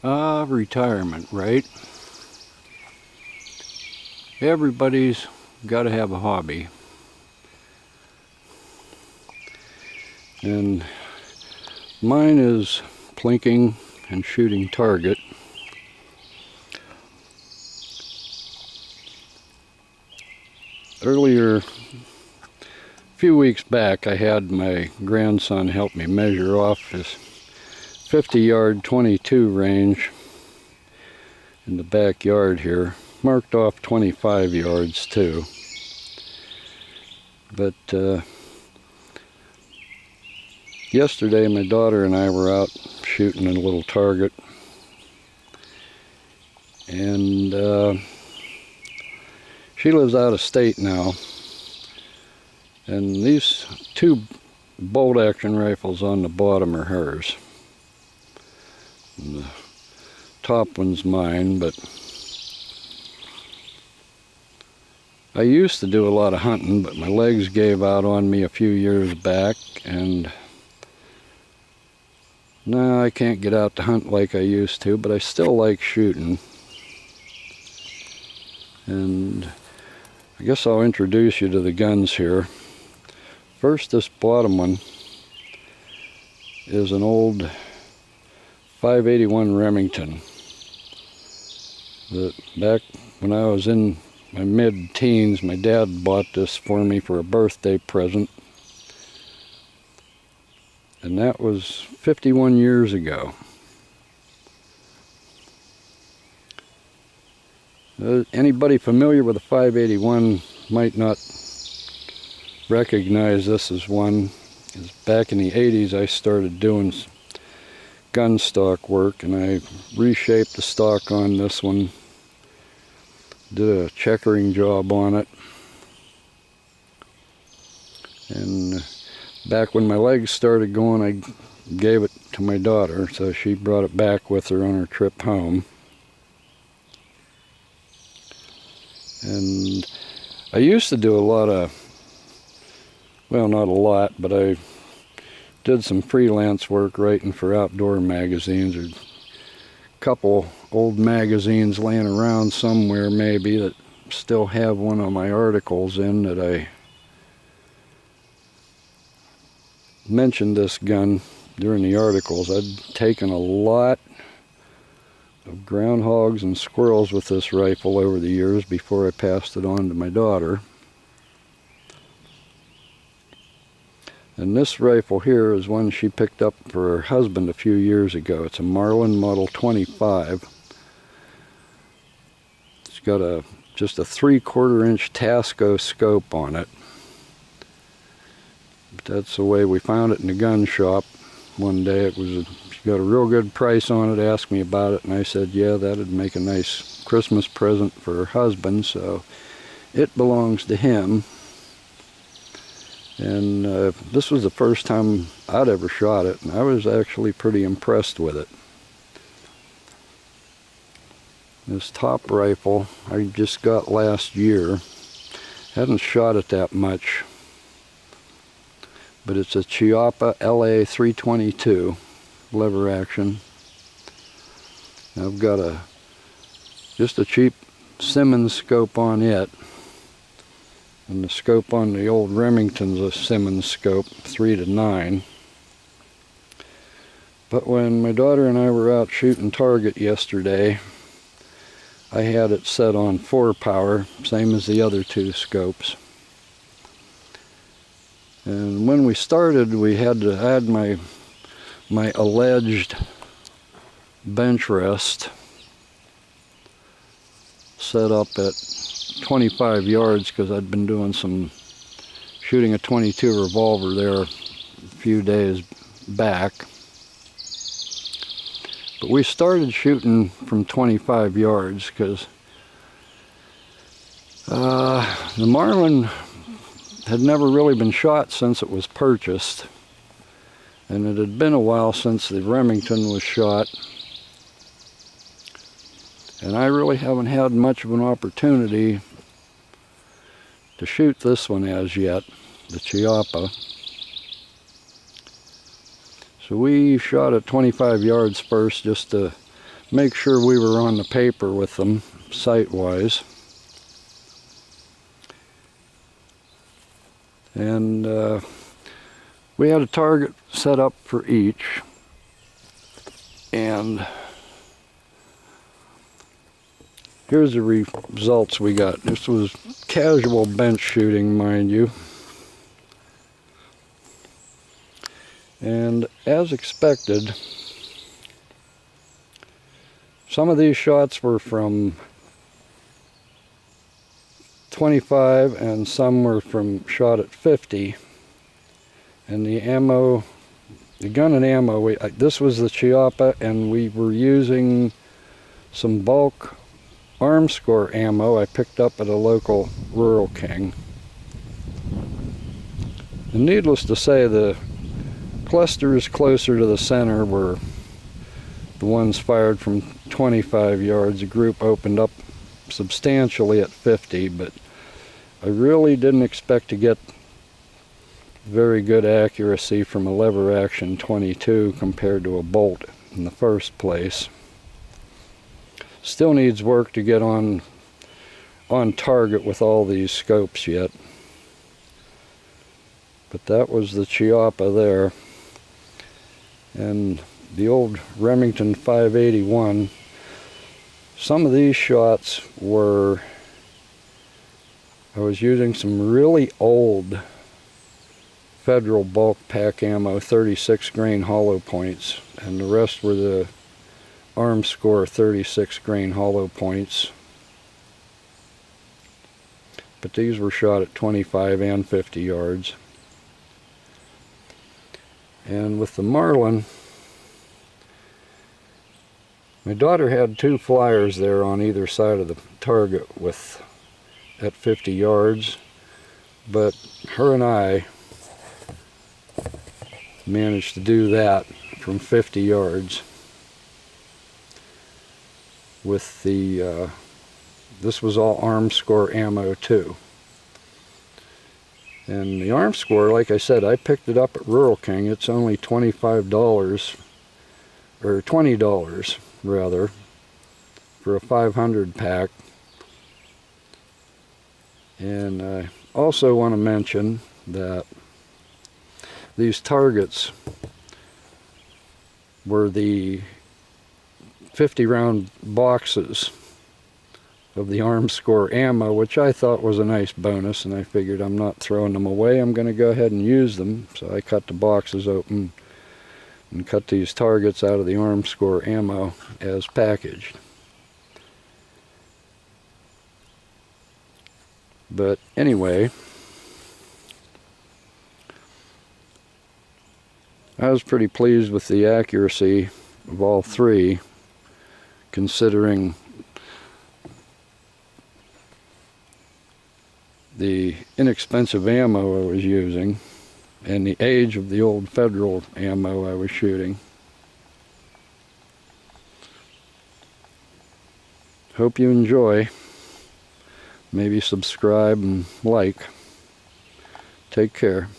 Retirement, right? Everybody's got to have a hobby. And mine is plinking and shooting target. Earlier, a few weeks back, I had my grandson help me measure off his 50-yard 22 range in the backyard here. Marked off 25 yards too. But yesterday my daughter and I were out shooting a little target, and she lives out of state now, and these two bolt action rifles on the bottom are hers. And the top one's mine, but I used to do a lot of hunting, but my legs gave out on me a few years back, and now I can't get out to hunt like I used to, but I still like shooting. And I guess I'll introduce you to the guns here. First, this bottom one is an old 581 Remington that back when I was in my mid-teens, my dad bought this for me for a birthday present, and that was 51 years ago. Anybody familiar with a 581 might not recognize this as one. Back in the 80s I started doing gun stock work, and I reshaped the stock on this one, did a checkering job on it, and back when my legs started going I gave it to my daughter, so she brought it back with her on her trip home. And I used to do a lot of, well, not a lot, but I did some freelance work writing for outdoor magazines. There's a couple old magazines laying around somewhere maybe that still have one of my articles in that I mentioned this gun during the articles. I'd taken a lot of groundhogs and squirrels with this rifle over the years before I passed it on to my daughter. And this rifle here is one she picked up for her husband a few years ago. It's a Marlin Model 25. It's got just a 3/4 inch Tasco scope on it. But that's the way we found it in the gun shop one day. She got a real good price on it, asked me about it, and I said, yeah, that'd make a nice Christmas present for her husband, so it belongs to him. And this was the first time I'd ever shot it, and I was actually pretty impressed with it. This top rifle I just got last year. Hadn't shot it that much, but it's a Chiappa LA 322 lever action. I've got just a cheap Simmons scope on it, and the scope on the old Remington's a Simmons scope, 3-9. But when my daughter and I were out shooting target yesterday, I had it set on 4 power, same as the other two scopes. And when we started, I had my alleged bench rest set up at 25 yards because I'd been doing some shooting a 22 revolver there a few days back. But we started shooting from 25 yards because the Marlin had never really been shot since it was purchased, and it had been a while since the Remington was shot, and I really haven't had much of an opportunity to shoot this one as yet, the Chiappa. So we shot at 25 yards first just to make sure we were on the paper with them sight-wise. And we had a target set up for each, and here's the results we got. This was casual bench shooting, mind you. And as expected, some of these shots were from 25 and some were from shot at 50. And the ammo, the gun and ammo, this was the Chiappa, and we were using some bulk arm score ammo I picked up at a local Rural King. And needless to say, the clusters closer to the center were the ones fired from 25 yards. The group opened up substantially at 50, but I really didn't expect to get very good accuracy from a lever action 22 compared to a bolt in the first place. Still needs work to get on target with all these scopes yet. But that was the Chiappa there. And the old Remington 581. Some of these shots were, I was using some really old Federal bulk pack ammo, 36 grain hollow points, and the rest were the arm score 36 grain hollow points. But these were shot at 25 and 50 yards. And with the Marlin, my daughter had two flyers there on either side of the target at 50 yards, but her and I managed to do that from 50 yards with the this was all arm score ammo too. And the arm score, like I said, I picked it up at Rural King. It's only $25 or $20 rather for a 500 pack. And I also want to mention that these targets were the 50 round boxes of the arm score ammo, which I thought was a nice bonus, and I figured I'm not throwing them away, I'm going to go ahead and use them. So I cut the boxes open and cut these targets out of the arm score ammo as packaged. But anyway, I was pretty pleased with the accuracy of all three, considering the inexpensive ammo I was using and the age of the old Federal ammo I was shooting. Hope you enjoy. Maybe subscribe and like. Take care.